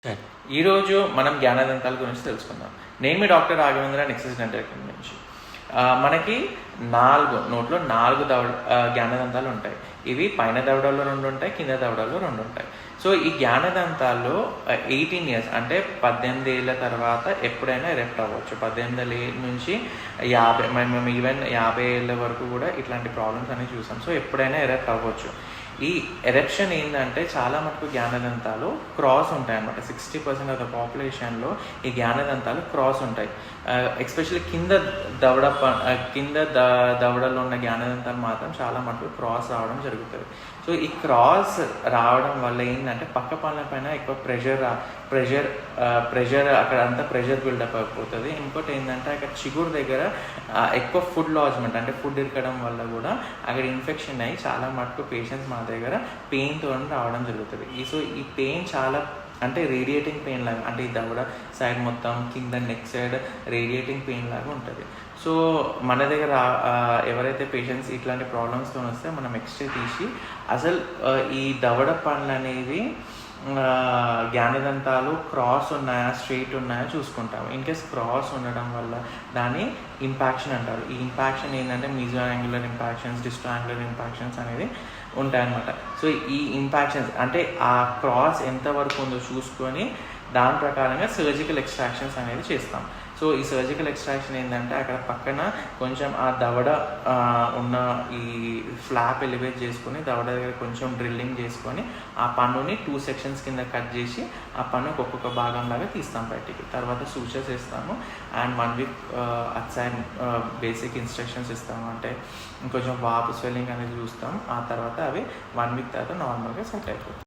సరే. ఈరోజు మనం జ్ఞానదంతాల గురించి తెలుసుకుందాం. నేను మీ doctor Raghavendra, Nexus dental clinic నుంచి. మనకి నోట్లో 4 జ్ఞానదంతాలు ఉంటాయి. ఇవి పైన దవడల్లో 2 ఉంటాయి, కింద దవడల్లో 2 ఉంటాయి. సో ఈ జ్ఞానదంతాల్లో 18 ఇయర్స్ అంటే 18 ఏళ్ళ తర్వాత ఎప్పుడైనా ఎరెక్ట్ అవ్వచ్చు. 18 ఏళ్ళ నుంచి 50 మేము ఈవెన్ 50 ఏళ్ళ వరకు కూడా ఇట్లాంటి ప్రాబ్లమ్స్ అనేవి చూసాం. సో ఎప్పుడైనా ఎరెక్ట్ అవ్వచ్చు. ఈ ఎరెప్షన్ ఏంటంటే చాలా మటుకు జ్ఞానదంతాలు క్రాస్ ఉంటాయి అన్నమాట. 60% ఆఫ్ ద పాపులేషన్లో ఈ జ్ఞానదంతాలు క్రాస్ ఉంటాయి. ఎస్పెషల్లీ కింద దవడలో ఉన్న జ్ఞానదంతాలు మాత్రం చాలా మటుకు క్రాస్ రావడం జరుగుతుంది. సో ఈ క్రాస్ రావడం వల్ల ఏంటంటే పక్క పళ్ళ పైన ఎక్కువ ప్రెషర్ అక్కడ అంతా ప్రెషర్ బిల్డప్ అయిపోతుంది. ఇంకోటి ఏంటంటే అక్కడ చిగురు దగ్గర ఎక్కువ ఫుడ్ లాడ్జ్మెంట్ అంటే ఫుడ్ ఇరకడం వల్ల కూడా అక్కడ ఇన్ఫెక్షన్ అయ్యి చాలా మటుకు పేషెంట్స్ మా దగ్గర పెయిన్తో రావడం జరుగుతుంది. సో ఈ పెయిన్ చాలా అంటే రేడియేటింగ్ పెయిన్ లాగా, అంటే ఈ దవడ సైడ్ మొత్తం కింద నెక్ సైడ్ రేడియేటింగ్ పెయిన్ లాగా ఉంటుంది. సో మన దగ్గర ఎవరైతే పేషెంట్స్ ఇట్లాంటి ప్రాబ్లమ్స్తో వస్తే మనం ఎక్స్రే తీసి అసలు ఈ దవడ పళ్ళు అనేవి జ్ఞానదంతాలు క్రాస్ ఉన్నాయా స్ట్రెయిట్ ఉన్నాయా చూసుకుంటాము. ఇన్ కేస్ క్రాస్ ఉండడం వల్ల దాన్ని ఇంపాక్షన్ అంటారు. ఈ ఇంపాక్షన్ ఏంటంటే మీజో యాంగులర్ ఇంపాక్షన్స్, డిస్టో యాంగులర్ ఇంపాక్షన్స్ అనేది ఉంటాయన్నమాట. సో ఈ ఇంపాక్షన్స్ అంటే ఆ క్రాస్ ఎంతవరకు ఉందో చూసుకొని దాని ప్రకారంగా సర్జికల్ ఎక్స్ట్రాక్షన్స్ అనేది చేస్తాం. సో ఈ సర్జికల్ ఎక్స్ట్రాక్షన్ ఏంటంటే అక్కడ పక్కన కొంచెం ఆ దవడ ఉన్న ఈ ఫ్లాప్ ఎలివేట్ చేసుకొని దవడ దగ్గర కొంచెం డ్రిల్లింగ్ చేసుకొని ఆ పన్నుని 2 సెక్షన్స్ కింద కట్ చేసి ఆ పన్నుకి ఒక్కొక్క భాగం లాగా తీస్తాం బయటికి. తర్వాత సూచర్స్ ఇస్తాము అండ్ 1 వీక్ అట్సైడ్ బేసిక్ ఇన్స్ట్రక్షన్స్ ఇస్తాము. అంటే ఇంకొంచెం వాపు స్వెల్లింగ్ అనేది చూస్తాం. ఆ తర్వాత అవి 1 వీక్ తర్వాత నార్మల్గా సెట్ అయిపోతుంది.